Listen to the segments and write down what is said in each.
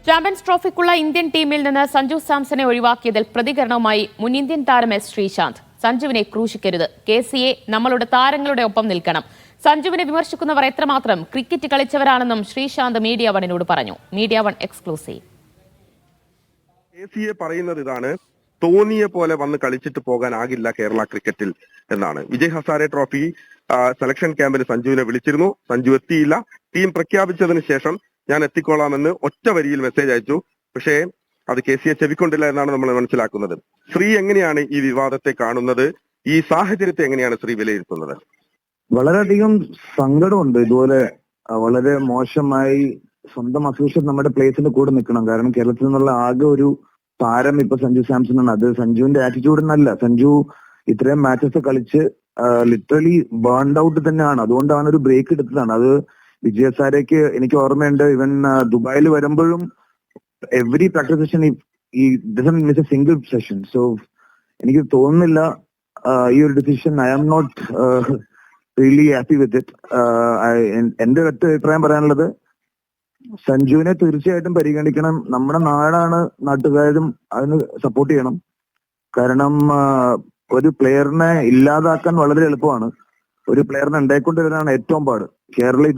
Champions ട്രോഫിക്കുള്ള Indian ടീമിൽ നിന്ന് സഞ്ജു സാംസനെ ഒഴിവാക്കിയതിൽ പ്രതികരണവുമായി മുൻ ഇന്ത്യൻ താരം എസ് ശ്രീശാന്ത്. സഞ്ജുവിനെ ക്രൂശിക്കരുത്, KCA നമ്മളുടെ താരങ്ങളുടെ ഒപ്പം നിൽക്കണം. സഞ്ജുവിനെ വിമർശിക്കുന്നവർ എത്രമാത്രം ക്രിക്കറ്റ് കളിച്ചവരാണെന്നും ശ്രീശാന്ത് മീഡിയ വണിനോട് പറഞ്ഞു. Media one exclusive. KCA പറയുന്നത് ഇതാണ്: തോന്നിയ പോലെ വന്ന് കളിച്ചിട്ട് പോകാനാകില്ല കേരള ക്രിക്കറ്റിൽ എന്നാണ്. വിജയ് ഹസാരെ ട്രോഫി സെലക്ഷൻ ക്യാമ്പിന് സഞ്ജുവിനെ വിളിച്ചിരുന്നു. സഞ്ജു എത്തിയില്ല. ടീം പ്രഖ്യാപിച്ചതിന് ശേഷം ഞാൻ എത്തിക്കോളാമെന്ന് ഒറ്റ വരിയിൽ മെസ്സേജ് അയച്ചു. പക്ഷേ അത് KCA ചെവിക്കൊണ്ടില്ല എന്നാണ് നമ്മൾ മനസ്സിലാക്കുന്നത്. ശ്രീ എങ്ങനെയാണ് ഈ വിവാദത്തെ കാണുന്നത്? ഈ സാഹചര്യത്തെ എങ്ങനെയാണ് ശ്രീ വിലയിരുത്തുന്നത്? വളരെയധികം സങ്കടമുണ്ട്. ഇതുപോലെ വളരെ മോശമായി സ്വന്തം അസോസിയേറ്റ് നമ്മുടെ പ്ലേസിന്റെ കൂടെ നിൽക്കണം. കാരണം കേരളത്തിൽ നിന്നുള്ള ആകെ ഒരു താരം ഇപ്പൊ സഞ്ജു സാംസൺ ആണ്. അത് സഞ്ജുവിന്റെ ആറ്റിറ്റ്യൂഡ് എന്നല്ല. സഞ്ജു ഇത്രയും മാച്ചസ് കളിച്ച് ലിറ്ററലി ബേൺഡ് ഔട്ട് തന്നെയാണ്. അതുകൊണ്ടാണ് ഒരു ബ്രേക്ക് എടുത്തതാണ്. അത് വിജയ് ഹസാരേക്ക് എനിക്ക് ഓർമ്മയുണ്ട്. ഇവൻ ദുബായിൽ വരുമ്പോഴും every practice session he doesn't miss a single session. So എനിക്ക് തോന്നുന്നില്ല ഈ ഒരു decision. I am not really happy with it. എന്റെ ഒറ്റ അഭിപ്രായം പറയാനുള്ളത്, സഞ്ജുവിനെ തീർച്ചയായിട്ടും പരിഗണിക്കണം. നമ്മുടെ നാടാണ്, നാട്ടുകാരും അതിന് സപ്പോർട്ട് ചെയ്യണം. കാരണം ഒരു പ്ലെയറിനെ ഇല്ലാതാക്കാൻ വളരെ എളുപ്പമാണ്. ഒരു പ്ലെയറിനെ ഉണ്ടായിക്കൊണ്ടുവരാനാണ് ഏറ്റവും പാട്. കേരളം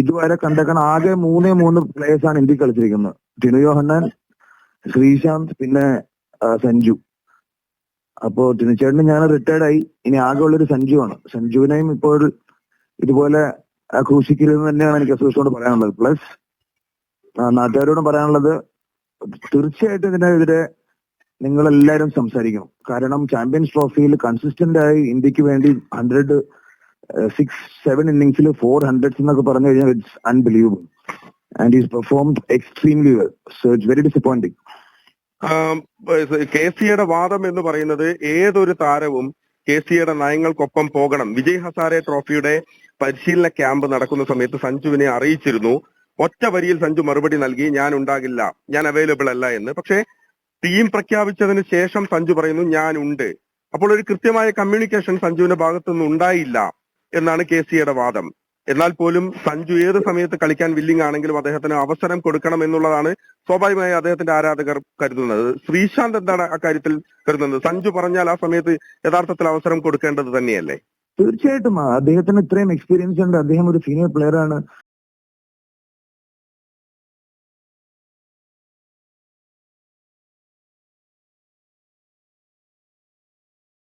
ഇതുവരെ കണ്ടേക്കണ ആകെ മൂന്ന് പ്ലേയേഴ്സ് ആണ് ഇന്ത്യയിൽ കളിച്ചിരിക്കുന്നത്. ടിനു യോഹന്നാൻ, ശ്രീശാന്ത്, പിന്നെ സഞ്ജു. അപ്പോ ടിനുചേട്ടന് ഞാൻ റിട്ടയർഡ് ആയി. ഇനി ആകെ ഉള്ളൊരു സഞ്ജുവാണ്. സഞ്ജുവിനെയും ഇപ്പോൾ ഇതുപോലെ ക്രൂശിക്കരുതെന്ന് തന്നെയാണ് എനിക്ക് അസോസിയേഷനോട് പറയാനുള്ളത്. പ്ലസ് നാട്ടുകാരോടും പറയാനുള്ളത്, തീർച്ചയായിട്ടും ഇതിനെതിരെ നിങ്ങളെല്ലാവരും സംസാരിക്കണം. കാരണം ചാമ്പ്യൻസ് ട്രോഫിയിൽ കൺസിസ്റ്റന്റ് ആയി ഇന്ത്യക്ക് വേണ്ടി 106-7 ഇന്നിംഗ്സിൽ 400s എന്നൊക്കെ പറഞ്ഞു കഴിഞ്ഞാൽ it's unbelievable. And is performed extremely well. So it's very disappointing. KCAയുടെ വാദം എന്ന് പറയുന്നത്, ഏതൊരു താരവും KCAയുടെ നയങ്ങൾക്കൊപ്പം പോകണം. വിജയ് ഹസാരെ ട്രോഫിയുടെ പരിശീലന ക്യാമ്പ് നടക്കുന്ന സമയത്ത് സഞ്ജുവിനെ അറിയിച്ചിരുന്നു. ഒറ്റ വരിയിൽ സഞ്ജു മറുപടി നൽകി, ഞാൻ ഉണ്ടാകില്ല, ഞാൻ അവൈലബിൾ അല്ല എന്ന്. പക്ഷേ ടീം പ്രഖ്യാപിച്ചതിന് ശേഷം സഞ്ജു പറയുന്നു ഞാൻ ഉണ്ട്. അപ്പോൾ ഒരു കൃത്യമായ കമ്മ്യൂണിക്കേഷൻ സഞ്ജുവിന്റെ ഭാഗത്തുനിന്ന് ഉണ്ടായില്ല എന്നാണ് KCAയുടെ വാദം. എന്നാൽ പോലും സഞ്ജു ഏത് സമയത്ത് കളിക്കാൻ വില്ലിംഗ് ആണെങ്കിലും അദ്ദേഹത്തിന് അവസരം കൊടുക്കണം എന്നുള്ളതാണ് സ്വാഭാവികമായി അദ്ദേഹത്തിന്റെ ആരാധകർ കരുതുന്നത്. ശ്രീശാന്ത് എന്താണ് അക്കാര്യത്തിൽ കരുതുന്നത്? സഞ്ജു പറഞ്ഞാൽ ആ സമയത്ത് യഥാർത്ഥത്തിൽ അവസരം കൊടുക്കേണ്ടത് തന്നെയല്ലേ? തീർച്ചയായിട്ടും അദ്ദേഹത്തിന് ഇത്രയും എക്സ്പീരിയൻസ് ഉണ്ട്. അദ്ദേഹം ഒരു സീനിയർ പ്ലെയർ ആണ്.